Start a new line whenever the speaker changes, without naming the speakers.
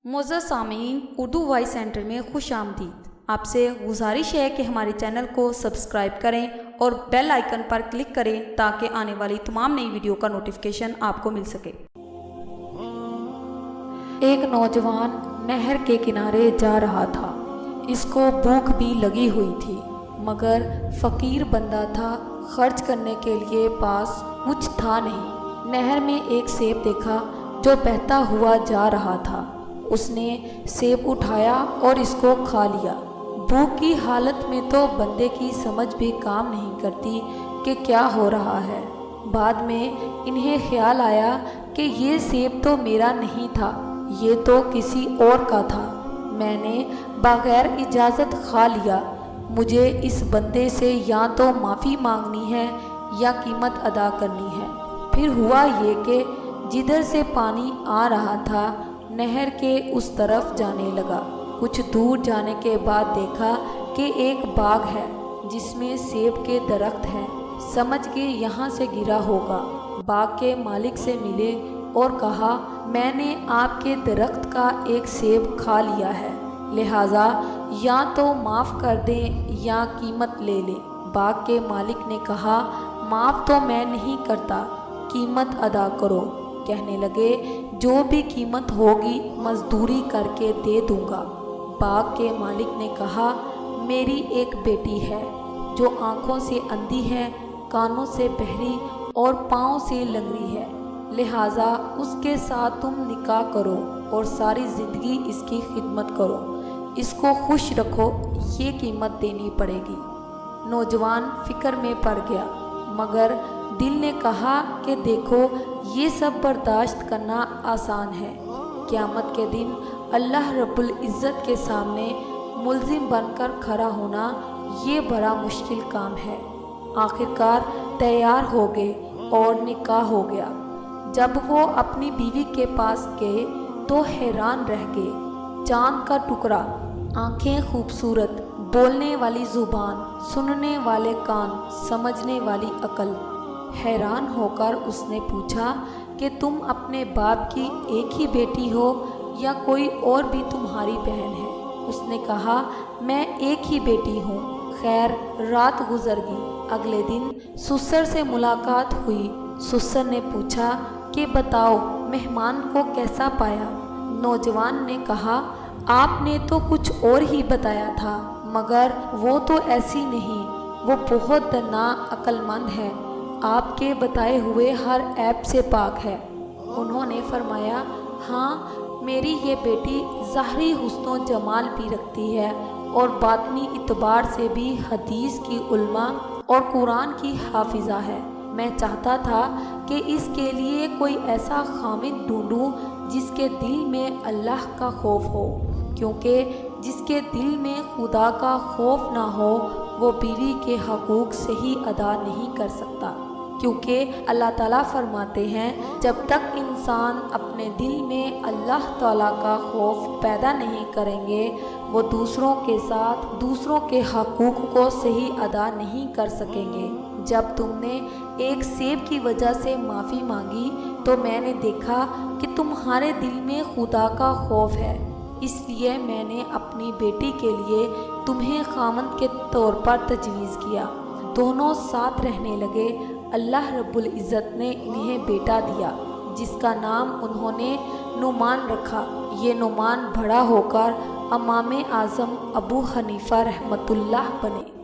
معزز سامعین، Urdu voice centre میں خوش آمدید۔ آپ سے گزارش ہے کہ ہمارے چینل کو سبسکرائب کریں اور بیل آئیکن پر کلک کریں تاکہ آنے والی تمام نئی ویڈیو کا نوٹیفیکیشن آپ کو مل سکے۔ ایک نوجوان نہر کے کنارے جا رہا تھا۔ اس کو بھوک بھی لگی ہوئی تھی، مگر فقیر بندہ تھا، خرچ کرنے کے لیے پاس کچھ تھا نہیں۔ نہر میں ایک سیب دیکھا جو بہتا ہوا جا رہا تھا۔ اس نے سیب اٹھایا اور اس کو کھا لیا۔ بھوک کی حالت میں تو بندے کی سمجھ بھی کام نہیں کرتی کہ کیا ہو رہا ہے۔ بعد میں انہیں خیال آیا کہ یہ سیب تو میرا نہیں تھا، یہ تو کسی اور کا تھا۔ میں نے بغیر اجازت کھا لیا۔ مجھے اس بندے سے یا تو معافی مانگنی ہے یا قیمت ادا کرنی ہے۔ پھر ہوا یہ کہ جدھر سے پانی آ رہا تھا نہر کے اس طرف جانے لگا۔ کچھ دور جانے کے بعد دیکھا کہ ایک باغ ہے جس میں سیب کے درخت ہیں۔ سمجھ کے یہاں سے گرا ہوگا۔ باغ کے مالک سے ملے اور کہا، میں نے آپ کے درخت کا ایک سیب کھا لیا ہے، لہٰذا یا تو معاف کر دیں یا قیمت لے لیں۔ باغ کے مالک نے کہا، معاف تو میں نہیں کرتا، قیمت ادا کرو۔ کہنے لگے، جو بھی قیمت ہوگی مزدوری کر کے دے دوں گا۔ باغ کے مالک نے کہا، میری ایک بیٹی ہے جو آنکھوں سے اندھی ہے، کانوں سے بہری اور پاؤں سے لنگڑی ہے، لہٰذا اس کے ساتھ تم نکاح کرو اور ساری زندگی اس کی خدمت کرو، اس کو خوش رکھو، یہ قیمت دینی پڑے گی۔ نوجوان فکر میں پڑ گیا، مگر دل نے کہا کہ دیکھو یہ سب برداشت کرنا آسان ہے، قیامت کے دن اللہ رب العزت کے سامنے ملزم بن کر کھڑا ہونا یہ بڑا مشکل کام ہے۔ آخرکار تیار ہو گئے اور نکاح ہو گیا۔ جب وہ اپنی بیوی کے پاس گئے تو حیران رہ گئے۔ چاند کا ٹکڑا، آنکھیں خوبصورت، بولنے والی زبان، سننے والے کان، سمجھنے والی عقل۔ حیران ہو کر اس نے پوچھا کہ تم اپنے باپ کی ایک ہی بیٹی ہو یا کوئی اور بھی تمہاری بہن ہے؟ اس نے کہا، میں ایک ہی بیٹی ہوں۔ خیر، رات گزر گئی۔ اگلے دن سسر سے ملاقات ہوئی۔ سسر نے پوچھا کہ بتاؤ مہمان کو کیسا پایا؟ نوجوان نے کہا، آپ نے تو کچھ اور ہی بتایا تھا، مگر وہ تو ایسی نہیں، وہ بہت دانا عقل مند ہے، آپ کے بتائے ہوئے ہر عیب سے پاک ہے۔ انہوں نے فرمایا، ہاں، میری یہ بیٹی ظاہری حسن و جمال بھی رکھتی ہے اور باطنی اعتبار سے بھی حدیث کی علماء اور قرآن کی حافظہ ہے۔ میں چاہتا تھا کہ اس کے لیے کوئی ایسا خامد ڈھونڈوں جس کے دل میں اللہ کا خوف ہو، کیونکہ جس کے دل میں خدا کا خوف نہ ہو وہ بیوی کے حقوق صحیح ادا نہیں کر سکتا، کیونکہ اللہ تعالیٰ فرماتے ہیں، جب تک انسان اپنے دل میں اللہ تعالیٰ کا خوف پیدا نہیں کریں گے وہ دوسروں کے ساتھ دوسروں کے حقوق کو صحیح ادا نہیں کر سکیں گے۔ جب تم نے ایک سیب کی وجہ سے معافی مانگی تو میں نے دیکھا کہ تمہارے دل میں خدا کا خوف ہے، اس لیے میں نے اپنی بیٹی کے لیے تمہیں خامند کے طور پر تجویز کیا۔ دونوں ساتھ رہنے لگے۔ اللہ رب العزت نے انہیں بیٹا دیا جس کا نام انہوں نے نعمان رکھا۔ یہ نعمان بڑا ہو کر امام اعظم ابو حنیفہ رحمۃ اللہ بنے۔